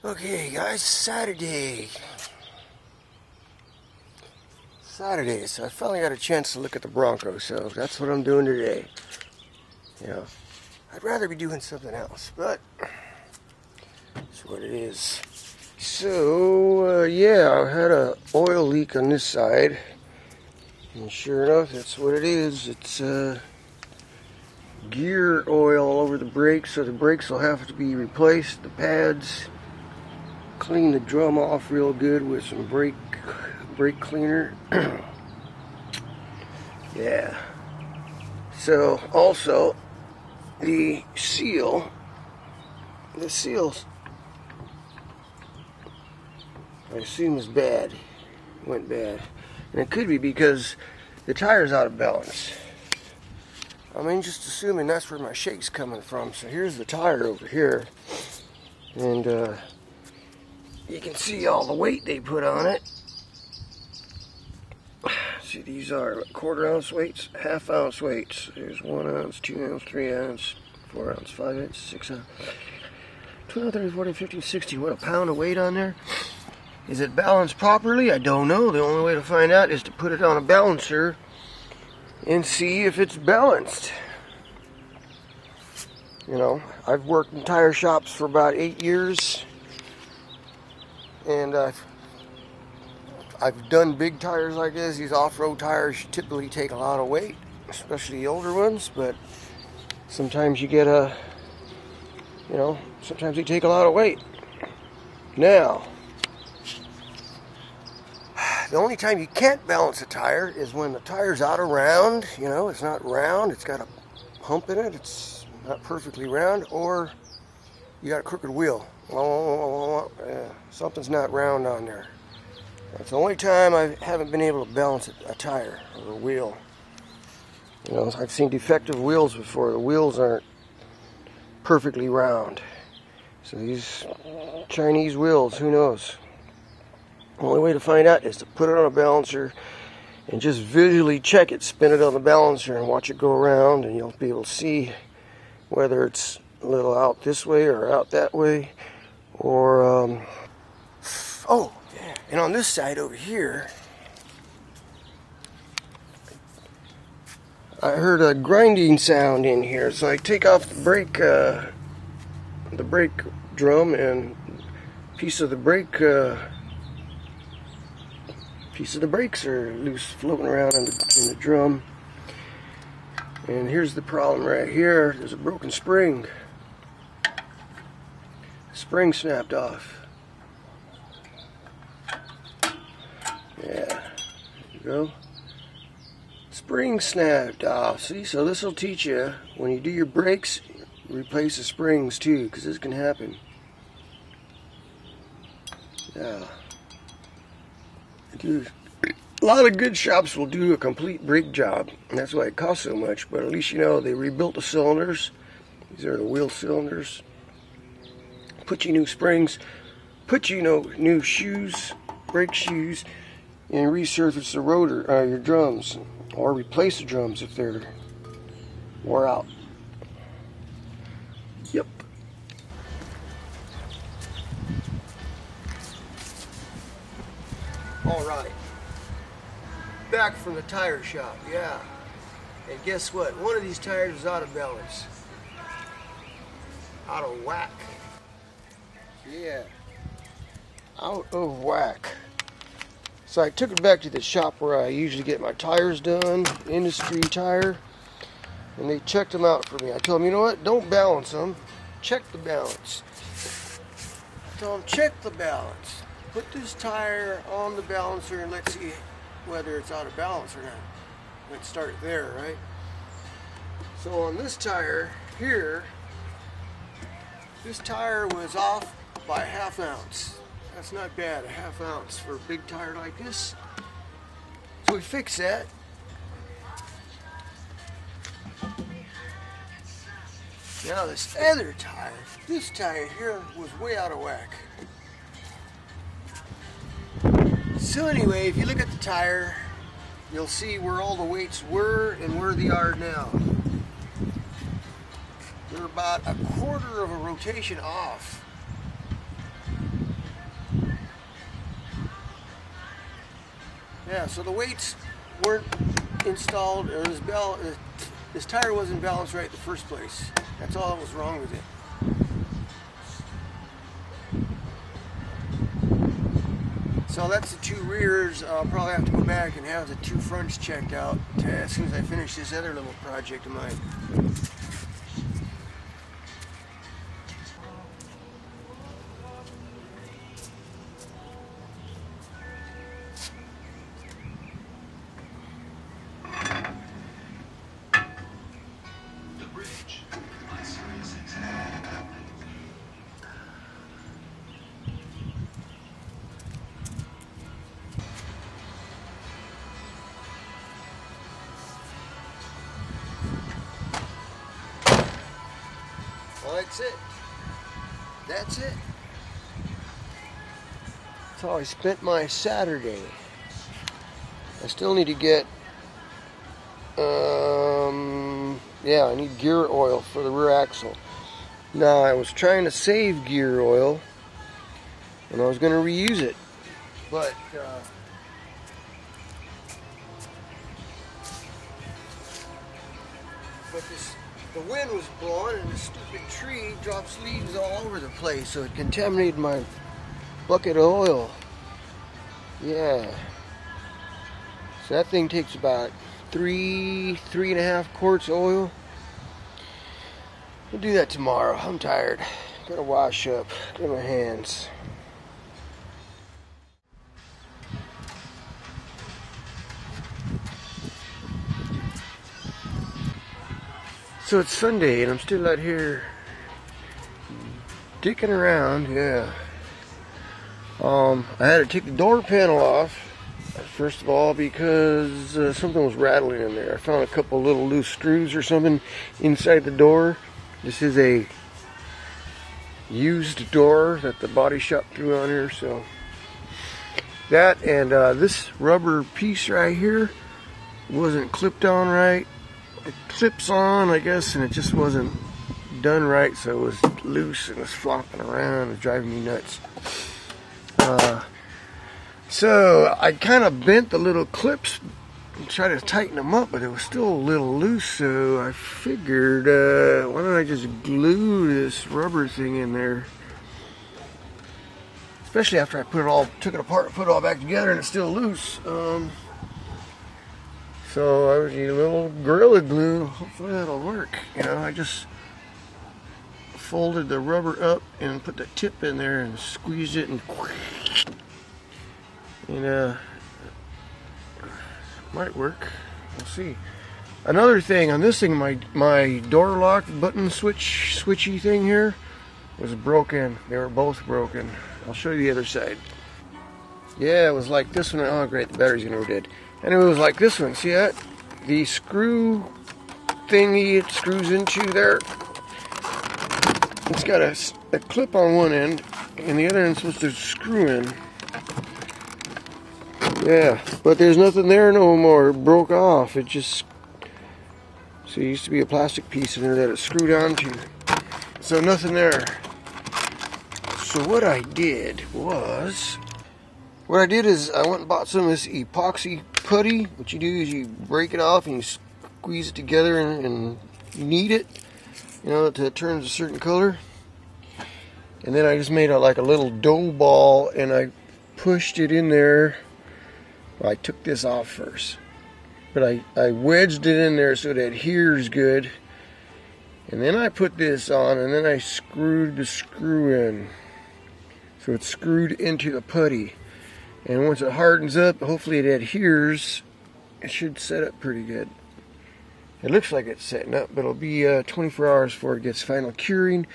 Okay, guys, Saturday, so I finally got a chance to look at the Bronco, so that's what I'm doing today. You know, I'd rather be doing something else, but that's what it is. So, yeah, I had a oil leak on this side, and sure enough, that's what it is. It's gear oil all over the brakes, so the brakes will have to be replaced. The pads, clean the drum off real good with some brake cleaner. Yeah. So also the seals I assume is bad. Went bad. And it could be because the tire's out of balance. I mean, just assuming that's where my shake's coming from. So here's the tire over here. And you can see all the weight they put on it. See, these are 1/4 ounce weights, 1/2 ounce weights. There's 1 ounce, 2 ounce, 3 ounce, 4 ounce, 5 ounce, 6 ounce, 12, 13, 14, 15, 16. What, a pound of weight on there? Is it balanced properly? I don't know. The only way to find out is to put it on a balancer and see if it's balanced. You know, I've worked in tire shops for about 8 years, and I've done big tires like this. These off-road tires typically take a lot of weight, especially the older ones, but sometimes you get sometimes they take a lot of weight. Now, the only time you can't balance a tire is when the tire's out of round. You know, it's not round, it's got a hump in it, it's not perfectly round, or you got a crooked wheel. Something's not round on there. That's the only time I haven't been able to balance a tire or a wheel. You know, I've seen defective wheels before. The wheels aren't perfectly round. So these Chinese wheels, who knows? The only way to find out is to put it on a balancer and just visually check it, spin it on the balancer and watch it go around, and you'll be able to see whether it's a little out this way or out that way, or oh, yeah. And on this side over here, I heard a grinding sound in here. So I take off the brake drum, and piece of the brakes are loose, floating around in the drum. And here's the problem right here. There's a broken spring. Spring snapped off. Yeah, there you go. Spring snapped off. See, so this will teach you when you do your brakes, replace the springs too, because this can happen. Yeah. A lot of good shops will do a complete brake job, and that's why it costs so much. But at least you know they rebuilt the cylinders. These are the wheel cylinders. Put you new springs, put you new shoes, brake shoes, and resurface the rotor, your drums, or replace the drums if they're wore out. Yep. All right. Back from the tire shop, yeah. And guess what? One of these tires is out of balance. Out of whack. Yeah. Out of whack. So I took it back to the shop where I usually get my tires done, Industry Tire, and they checked them out for me. I told them, you know what? Don't balance them. Check the balance. I told them, check the balance. Put this tire on the balancer and let's see whether it's out of balance or not. Let's start there, right? So on this tire here, this tire was off by 1/2 ounce. That's not bad, 1/2 ounce for a big tire like this. So we fixed that. Now this other tire, this tire here was way out of whack. So anyway, if you look at the tire, you'll see where all the weights were and where they are now. They're about 1/4 of a rotation off. Yeah, so the weights weren't installed, or this tire wasn't balanced right in the first place. That's all that was wrong with it. So that's the two rears. I'll probably have to go back and have the two fronts checked out as soon as I finish this other little project of mine. Well, that's it. That's it. That's how I spent my Saturday. I still need to get, yeah, I need gear oil for the rear axle. Now, I was trying to save gear oil, and I was going to reuse it, but the wind was blowing, and the stupid tree drops leaves all over the place, so it contaminated my bucket of oil. Yeah. So that thing takes about three and a half quarts of oil. We'll do that tomorrow. I'm tired. Gotta wash up. Get my hands. So it's Sunday and I'm still out here dicking around. Yeah. I had to take the door panel off. First of all, because something was rattling in there. I found a couple little loose screws or something inside the door. This is a used door that the body shop threw on here, so that, and this rubber piece right here wasn't clipped on right. It clips on, I guess, and it just wasn't done right, so it was loose and was flopping around. It was driving me nuts. So I kind of bent the little clips and tried to tighten them up, but it was still a little loose, so I figured, why don't I just glue this rubber thing in there? Especially after I took it apart and put it all back together and it's still loose. So I would need a little Gorilla Glue. Hopefully that'll work. You know, I just folded the rubber up and put the tip in there and squeezed it and might work. We'll see. Another thing on this thing, my door lock button switchy thing here was broken. They were both broken. I'll show you the other side. Yeah, it was like this one. Oh great, the battery's gonna go dead. Anyway, it was like this one. See that? The screw thingy it screws into there. It's got a clip on one end, and the other end's supposed to screw in. Yeah, but there's nothing there no more. It broke off. It just, so it used to be a plastic piece in there that it screwed onto. So nothing there. So what I did is I went and bought some of this epoxy putty. What you do is you break it off and you squeeze it together and knead it, you know, until it turns a certain color. And then I just made like a little dough ball and I pushed it in there. Well, I took this off first, but I wedged it in there so it adheres good. And then I put this on, and then I screwed the screw in. So it's screwed into the putty. And once it hardens up, hopefully it adheres. It should set up pretty good. It looks like it's setting up, but it'll be 24 hours before it gets final curing.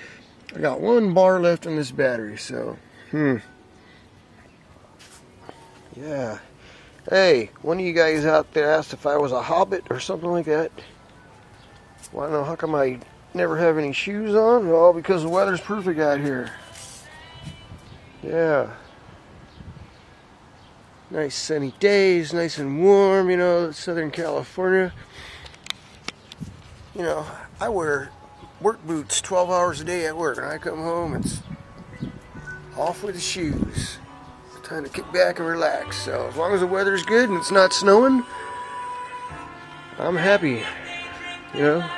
I got one bar left on this battery, so, yeah. Hey, one of you guys out there asked if I was a hobbit or something like that. Well, I don't know, how come I never have any shoes on? Well, because the weather's perfect out here. Yeah. Nice sunny days, nice and warm, you know, Southern California. You know, I wear work boots 12 hours a day at work, and I come home, it's off with the shoes. Time to kick back and relax. So as long as the weather's good and it's not snowing, I'm happy. You know,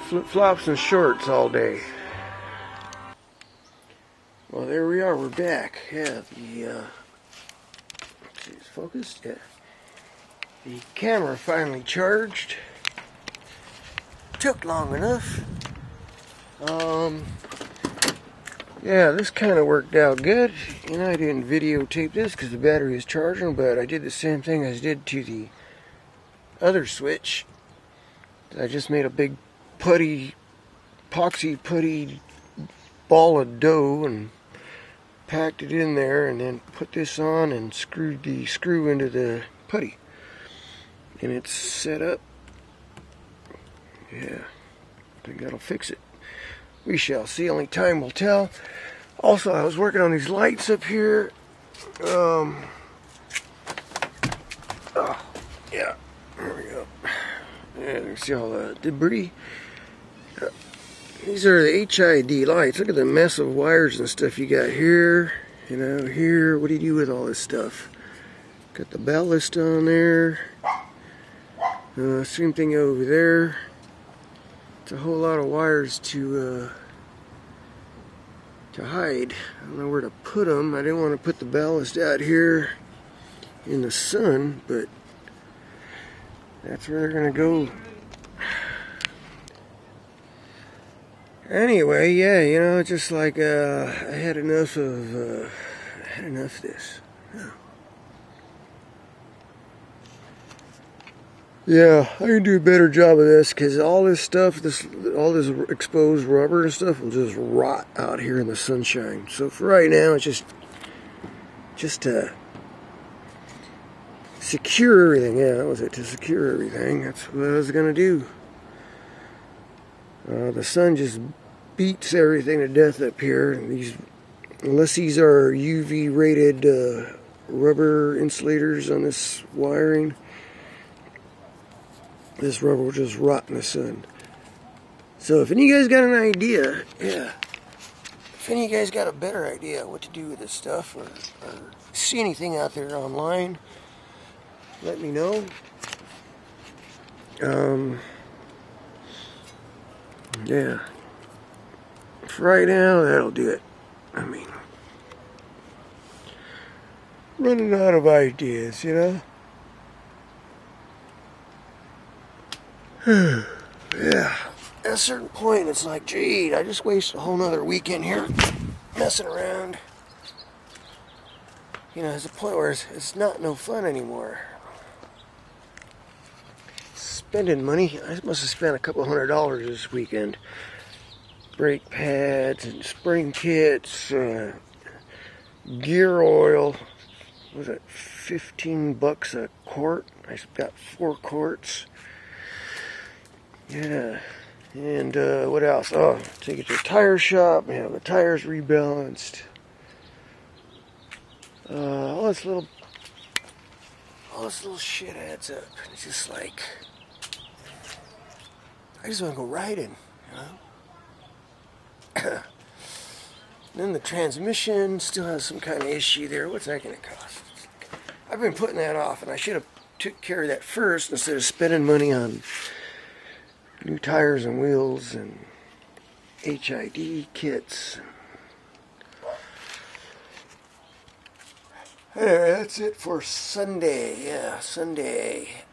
flip-flops and shorts all day. Well, there we are. We're back. Yeah, let's see, it's focused. Yeah, the camera finally charged. Took long enough. Yeah, this kind of worked out good. You know, I didn't videotape this because the battery is charging, but I did the same thing as I did to the other switch. I just made a big epoxy putty ball of dough and packed it in there, and then put this on and screwed the screw into the putty. And it's set up. Yeah, I think that'll fix it. We shall see, only time will tell. Also, I was working on these lights up here. Oh, yeah, there we go. Yeah, you can see all the debris. These are the HID lights. Look at the mess of wires and stuff you got here. You know, here. What do you do with all this stuff? Got the ballast on there. Same thing over there. It's a whole lot of wires to hide. I don't know where to put them. I didn't want to put the ballast out here in the sun, but that's where they're going to go. Anyway, yeah, you know, just like I had enough of this. Yeah, I can do a better job of this because all this stuff, all this exposed rubber and stuff will just rot out here in the sunshine. So for right now, it's just to secure everything. Yeah, that was it, to secure everything. That's what I was gonna do. The sun just beats everything to death up here. And unless these are UV rated rubber insulators on this wiring, this rubber will just rot in the sun. So if any of you guys got an idea, yeah, if any of you guys got a better idea what to do with this stuff, or see anything out there online, let me know. Yeah. For right now, that'll do it. I mean, running out of ideas, you know? Yeah. At a certain point, it's like, gee, I just wasted a whole nother weekend here messing around. You know, there's a point where it's not no fun anymore. Spending money. I must have spent a couple $100 this weekend. Brake pads and spring kits, gear oil. What was it, $15 a quart? I got 4 quarts. Yeah. And what else? Oh, take it to a tire shop and have the tires rebalanced. All this little shit adds up. It's just like, I just want to go riding, you know? Then the transmission still has some kind of issue there. What's that going to cost? I've been putting that off, and I should have took care of that first instead of spending money on new tires and wheels and HID kits. Anyway, that's it for Sunday. Yeah, Sunday.